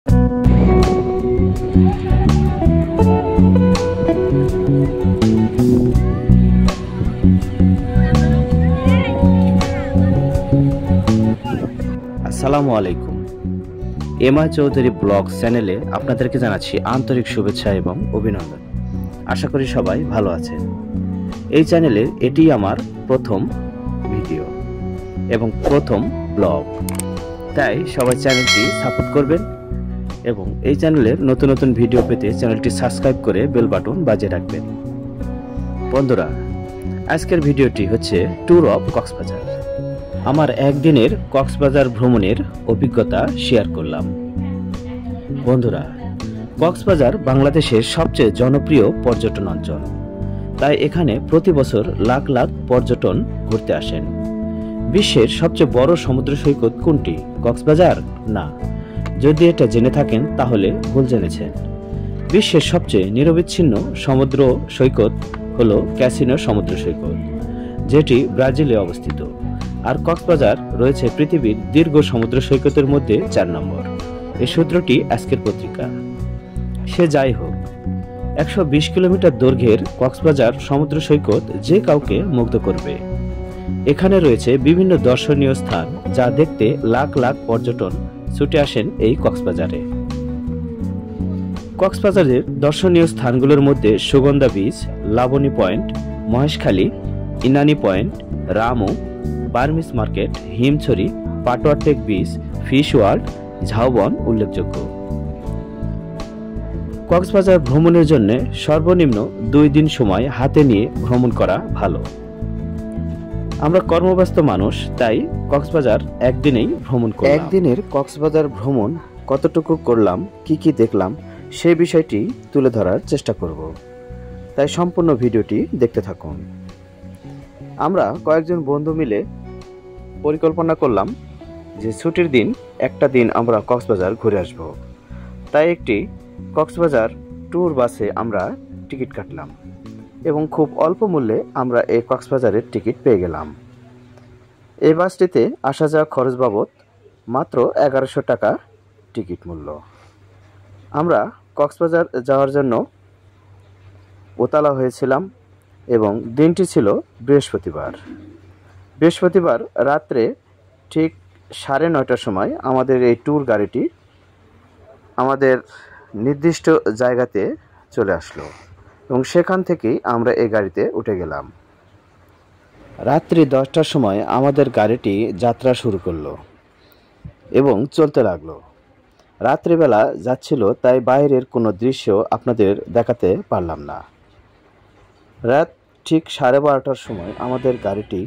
আসসালামু আলাইকুম। MI Chowdhury blog চ্যানেলে আপনাদেরকে জানাচ্ছি আন্তরিক শুভেচ্ছা এবং অভিনন্দন। আশা করি সবাই ভালো আছেন। এই চ্যানেলের এটি আমার প্রথম ভিডিও এবং প্রথম ব্লগ, তাই সবাই চ্যানেলটি সাপোর্ট করবেন এবং এই চ্যানেলের নতুন নতুন ভিডিও পেতে চ্যানেলটি সাবস্ক্রাইব করে বেল বাটন বাজিয়ে রাখবেন। বন্ধুরা, আজকের ভিডিওটি হচ্ছে ট্যুর অফ কক্সবাজার। আমার একদিনের কক্সবাজার ভ্রমণের অভিজ্ঞতা শেয়ার করলাম। বন্ধুরা, কক্সবাজার বাংলাদেশের সবচেয়ে জনপ্রিয় পর্যটন অঞ্চল, তাই এখানে প্রতি বছর লাখ লাখ পর্যটন ঘুরতে আসেন। বিশ্বের সবচেয়ে বড় সমুদ্র সৈকত কোনটি? কক্সবাজার? না, যদি এটা জেনে থাকেন তাহলে ভুল জেনেছেন। বিশ্বের সবচেয়ে নিরবিচ্ছিন্ন সমুদ্র সৈকত হলো ক্যাসিনো সমুদ্র সৈকত, যেটি ব্রাজিলে অবস্থিত। আর কক্সবাজার রয়েছে পৃথিবীর দীর্ঘ সমুদ্র সৈকতের মধ্যে 4 নম্বর। এই সূত্রটি আজকের পত্রিকা। সে যাই হোক, 120 কিলোমিটার দৈর্ঘ্যের কক্সবাজার সমুদ্র সৈকত যে কাউকে মুগ্ধ করবে। এখানে রয়েছে বিভিন্ন দর্শনীয় স্থান, যা দেখতে লাখ লাখ পর্যটন ছুটে আসেন এই কক্সবাজারে। কক্সবাজারের দর্শনীয় স্থানগুলোর মধ্যে Sugandha beach, Laboni point, Moheshkhali, Inani point, Ramu, Burmese market, Himchhari, Patuartek beach, fish world, Jhaubon উল্লেখযোগ্য। কক্সবাজার ভ্রমণের জন্য সর্বনিম্ন 2 দিন সময় হাতে নিয়ে ভ্রমণ করা ভালো। আমরা কর্মব্যস্ত মানুষ, তাই কক্সবাজার একদিনেই ভ্রমণ করলাম। একদিনের কক্সবাজার ভ্রমণ কতটুকু করলাম, কি কি দেখলাম, সেই বিষয়টি তুলে ধরার চেষ্টা করব, তাই সম্পূর্ণ ভিডিওটি দেখতে থাকুন। আমরা কয়েকজন বন্ধু মিলে পরিকল্পনা করলাম যে ছুটির দিন একটা দিন আমরা কক্সবাজার ঘুরে আসব। তাই একটি কক্সবাজার ট্যুর বাসে আমরা টিকিট কাটলাম এবং খুব অল্প মূল্যে আমরা এই কক্সবাজারের টিকিট পেয়ে গেলাম। এই বাসটিতে আসা যাওয়া খরচ বাবদ মাত্র 1100 টাকা টিকিট মূল্য। আমরা কক্সবাজার যাওয়ার জন্য উতালা হয়েছিলাম এবং দিনটি ছিল বৃহস্পতিবার। বৃহস্পতিবার রাত্রে ঠিক 9:30টার সময় আমাদের এই ট্যুর গাড়িটি আমাদের নির্দিষ্ট জায়গাতে চলে আসলো এবং সেখান থেকেই আমরা এই গাড়িতে উঠে গেলাম। রাত্রি 10টার সময় আমাদের গাড়িটি যাত্রা শুরু করলো এবং চলতে লাগলো। রাত্রিবেলা যাচ্ছিল, তাই বাইরের কোনো দৃশ্য আপনাদের দেখাতে পারলাম না। রাত ঠিক 12:30টার সময় আমাদের গাড়িটি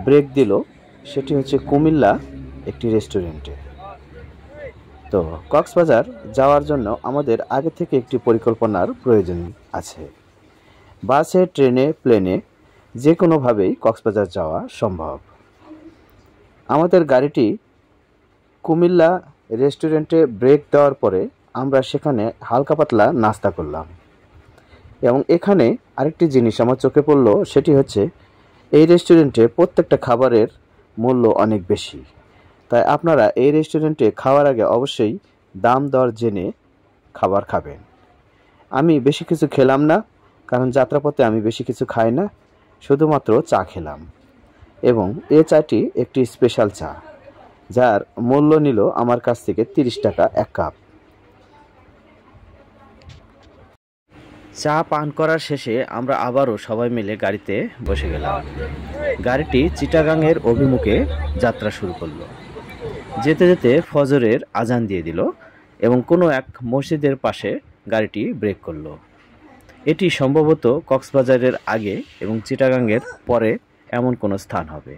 ব্রেক দিল, সেটি হচ্ছে কুমিল্লা একটি রেস্টুরেন্টে। তো কক্সবাজার যাওয়ার জন্য আমাদের আগে থেকে একটি পরিকল্পনার প্রয়োজন আছে। বাসে, ট্রেনে, প্লেনে যে কোনোভাবেই কক্সবাজার যাওয়া সম্ভব। আমাদের গাড়িটি কুমিল্লা রেস্টুরেন্টে ব্রেক দেওয়ার পরে আমরা সেখানে হালকা পাতলা নাস্তা করলাম এবং এখানে আরেকটি জিনিস আমার চোখে পড়ল, সেটি হচ্ছে এই রেস্টুরেন্টে প্রত্যেকটা খাবারের মূল্য অনেক বেশি। তাই আপনারা এই রেস্টুরেন্টে খাওয়ার আগে অবশ্যই দাম দর জেনে খাবার খাবেন। আমি বেশি কিছু খেলাম না, কারণ যাত্রাপথে আমি বেশি কিছু খাই না, শুধুমাত্র চা খেলাম এবং এই চাটি একটি স্পেশাল চা, যার মূল্য নিল আমার কাছ থেকে 30 টাকা 1 কাপ। চা পান করার শেষে আমরা আবারও সবাই মিলে গাড়িতে বসে গেলাম। গাড়িটি চিটাগাংয়ের অভিমুখে যাত্রা শুরু করলো। যেতে যেতে ফজরের আজান দিয়ে দিল এবং কোনো এক মসজিদের পাশে গাড়িটি ব্রেক করলো। এটি সম্ভবত কক্সবাজারের আগে এবং চিটাগাংয়ের পরে এমন কোনো স্থান হবে।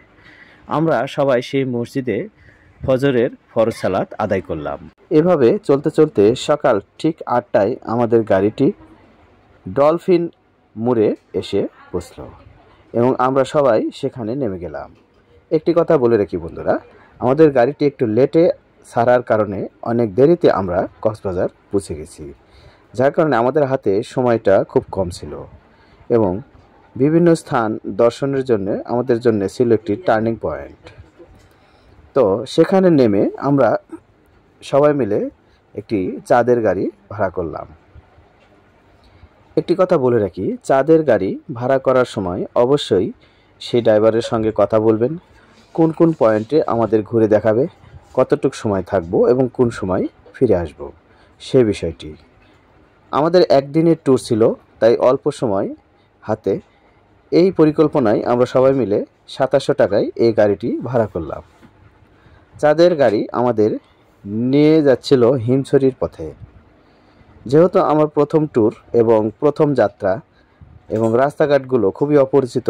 আমরা সবাই সেই মসজিদে ফজরের ফরজ সালাত আদায় করলাম। এভাবে চলতে চলতে সকাল ঠিক 8টায় আমাদের গাড়িটি ডলফিন মোড়ে এসে পৌঁছল এবং আমরা সবাই সেখানে নেমে গেলাম। একটি কথা বলে রাখি বন্ধুরা, আমাদের গাড়িটি একটু লেটে ছাড়ার কারণে অনেক দেরিতে আমরা কক্সবাজার পৌঁছে গেছি, যার কারণে আমাদের হাতে সময়টা খুব কম ছিল এবং বিভিন্ন স্থান দর্শনের জন্য আমাদের জন্য ছিল একটি টার্নিং পয়েন্ট। তো সেখানে নেমে আমরা সবাই মিলে একটি চাঁদের গাড়ি ভাড়া করলাম। একটি কথা বলে রাখি, চাঁদের গাড়ি ভাড়া করার সময় অবশ্যই সেই ড্রাইভারের সঙ্গে কথা বলবেন, কোন কোন পয়েন্টে আমাদের ঘুরে দেখাবে, কতটুকু সময় থাকবো এবং কোন সময় ফিরে আসব, সে বিষয়টি। আমাদের একদিনের ট্যুর ছিল, তাই অল্প সময় হাতে। এই পরিকল্পনায় আমরা সবাই মিলে 2700 টাকায় এই গাড়িটি ভাড়া করলাম। চাঁদের গাড়ি আমাদের নিয়ে যাচ্ছিল হিমছড়ির পথে। যেহেতু আমার প্রথম ট্যুর এবং প্রথম যাত্রা এবং রাস্তাঘাটগুলো খুবই অপরিচিত,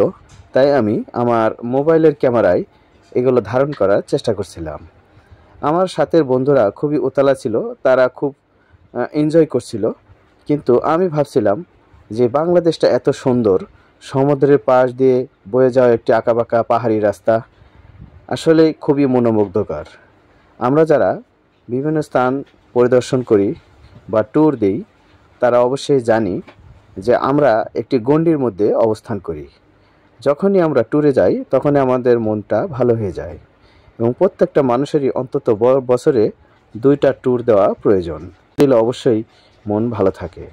তাই আমি আমার মোবাইলের ক্যামেরায় এগুলো ধারণ করার চেষ্টা করছিলাম। আমার সাথের বন্ধুরা খুবই উতলা ছিল, তারা খুব এনজয় করছিল। কিন্তু আমি ভাবছিলাম যে বাংলাদেশটা এত সুন্দর, সমুদ্রের পাশ দিয়ে বয়ে যাওয়া একটি আঁকাবাঁকা পাহাড়ি রাস্তা আসলে খুবই মনোমুগ্ধকর। আমরা যারা বিভিন্ন স্থান পরিদর্শন করি বা ট্যুর দিই, তারা অবশ্যই জানি যে আমরা একটি গণ্ডির মধ্যে অবস্থান করি। যখনই আমরা ট্যুরে যাই তখনই আমাদের মনটা ভালো হয়ে যায় এবং প্রত্যেকটা মানুষেরই অন্তত বছরে 2টা ট্যুর দেওয়া প্রয়োজন, দিলে অবশ্যই মন ভালো থাকে।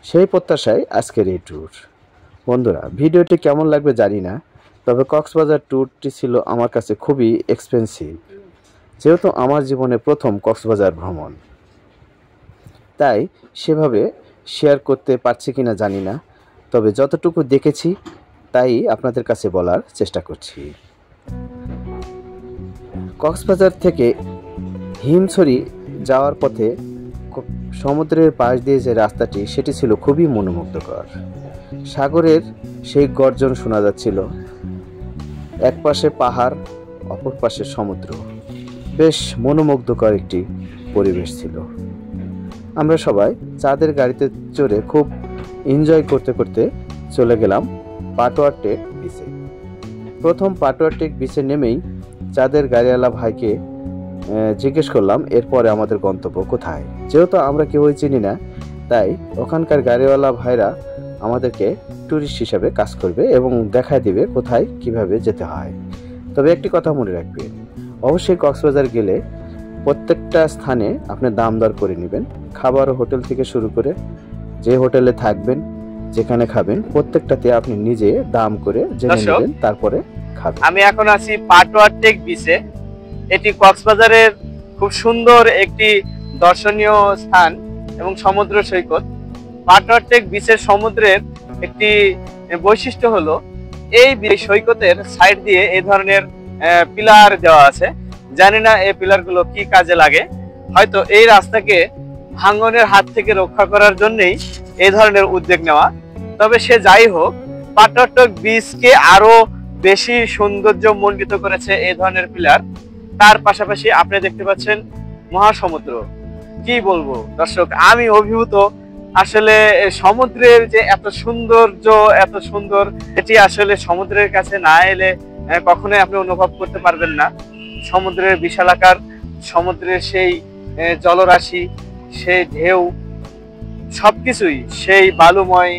সেই প্রত্যাশায় আজকের এই ট্যুর। বন্ধুরা, ভিডিওটি কেমন লাগবে জানি না, তবে কক্সবাজার ট্যুরটি ছিল আমার কাছে খুবই এক্সপেন্সিভ, যেহেতু আমার জীবনে প্রথম কক্সবাজার ভ্রমণ। তাই সেভাবে শেয়ার করতে পারছি কিনা জানি না, তবে যতটুকু দেখেছি তাই আপনাদের কাছে বলার চেষ্টা করছি। কক্সবাজার থেকে হিমছড়ি যাওয়ার পথে সমুদ্রের পাশ দিয়ে যে রাস্তাটি, সেটি ছিল খুবই মনোমুগ্ধকর। সাগরের সেই গর্জন শোনা যাচ্ছিল, এক পাশে পাহাড়, অপর পাশে সমুদ্র। বেশ মনোমুগ্ধকর একটি পরিবেশ ছিল। আমরা সবাই চাঁদের গাড়িতে চড়ে খুব এনজয় করতে করতে চলে গেলাম পাটোয়া টেক বিচে। প্রথম পাটোয়া টেক বিচে নেমেই চাঁদের গাড়িওয়ালা ভাইকে জিজ্ঞেস করলাম এরপরে আমাদের গন্তব্য কোথায়। যেহেতু আমরা কেউই চিনি না, তাই ওখানকার গাড়িওয়ালা ভাইরা আমাদেরকে ট্যুরিস্ট হিসাবে কাজ করবে এবং দেখায় দিবে কোথায় কিভাবে যেতে হয়। তবে একটি কথা মনে রাখবেন, অবশ্যই কক্সবাজার গেলে প্রত্যেকটা স্থানে আপনি দাম দর করে নেবেন। খাবার হোটেল থেকে শুরু করে যে হোটেলে থাকবেন, যেখানে খাবেন, প্রত্যেকটাতে আপনি নিজে দাম করে জেনে নেবেন, তারপরে খাবেন। আমি এখন আছি পাটোয়া টেক বিচে। এটি কক্সবাজারের খুব সুন্দর একটি দর্শনীয় স্থান এবং সমুদ্র সৈকত। পাটোয়া টেক বিচের সমুদ্রের একটি বৈশিষ্ট্য হলো এই সৈকতের সাইড দিয়ে এই ধরনের পিলার দেওয়া আছে। জানি না এই পিলারগুলো কি কাজে লাগে, হয়তো এই রাস্তাকে ভাঙনের হাত থেকে রক্ষা করার জন্যই এই ধরনের উদ্যোগ নেওয়া। তবে সে যাই হোক, পাটোয়া টেক বিচকে আরো বেশি সৌন্দর্য মণ্ডিত করেছে এই ধরনের পিলার। তার পাশাপাশি আপনি দেখতে পাচ্ছেন মহাসমুদ্র। কি বলবো দর্শক, আমি অভিভূত। আসলে সমুদ্রের যে এত সৌন্দর্য, এত সুন্দর, এটি আসলে সমুদ্রের কাছে না এলে কখনোই আপনি অনুভব করতে পারবেন না। সমুদ্রের বিশালাকার, সমুদ্রের সেই জলরাশি, সেই ঢেউ, সবকিছুই, সেই বালুময়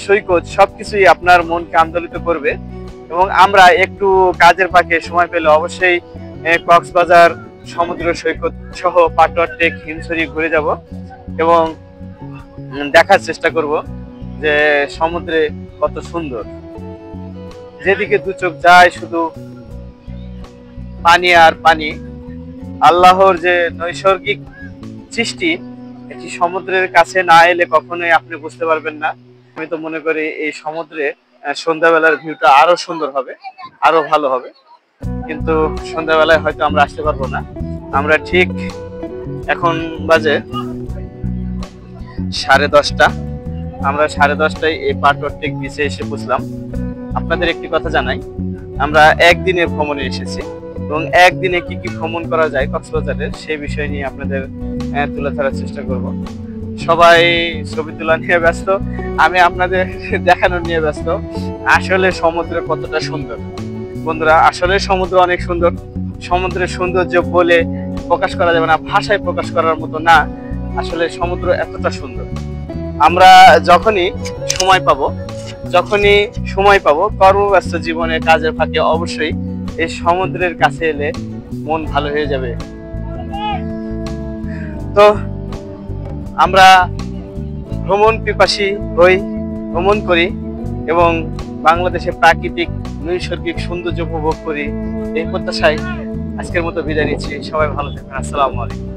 সৈকত, সবকিছুই আপনার মনকে আন্দোলিত করবে। এবং আমরা একটু কাজের ফাঁকে সময় পেলে অবশ্যই কক্সবাজার সমুদ্র সৈকত সহ পাটোয়া টেক, হিমছড়ি ঘুরে যাব এবং দেখার চেষ্টা করব যে সমুদ্রে কত সুন্দর। যেদিকে দু চোখ যায় শুধু পানি আর পানি। আল্লাহর যে নৈসর্গিক সৃষ্টি, এটি সমুদ্রের কাছে না এলে কখনোই আপনি বুঝতে পারবেন না। আমি তো মনে করি এই সমুদ্রে সন্ধ্যাবেলার ভিউটা আরো সুন্দর হবে, আরো ভালো হবে। কিন্তু সন্ধ্যাবেলায় হয়তো আমরা আসতে পারবো না। আমরা ঠিক এখন বাজে 10:30। আমরা 10:30টায় এই পাটোয়া টেক বিচে এসে বুঝলাম। আপনাদের একটি কথা জানাই, আমরা একদিনের ভ্রমণে এসেছি এবং একদিনে কি কি ভ্রমণ করা যায় কক্সবাজারের, সেই বিষয় নিয়ে আপনাদের তুলে ধরার চেষ্টা করব। সবাই ছবি তোলা নিয়ে ব্যস্ত, আমি আপনাদের দেখানো নিয়ে ব্যস্ত আসলে সমুদ্র কতটা সুন্দর। বন্ধুরা, আসলে সমুদ্র অনেক সুন্দর। সমুদ্রের সৌন্দর্য বলে প্রকাশ করা যাবে না, ভাষায় প্রকাশ করার মতো না। আসলে সমুদ্র এতটা সুন্দর। আমরা যখনই সময় পাবো কর্মব্যস্ত জীবনে কাজের ফাঁকে অবশ্যই এই সমুদ্রের কাছে এলে মন ভালো হয়ে যাবে। তো আমরা ভ্রমণ পিপাসী হই, ভ্রমণ করি এবং বাংলাদেশের প্রাকৃতিক নৈসর্গিক সৌন্দর্য উপভোগ করি। এই প্রত্যাশায় আজকের মতো বিদায় নিচ্ছি। সবাই ভালো থাকবেন। আসসালামু আলাইকুম।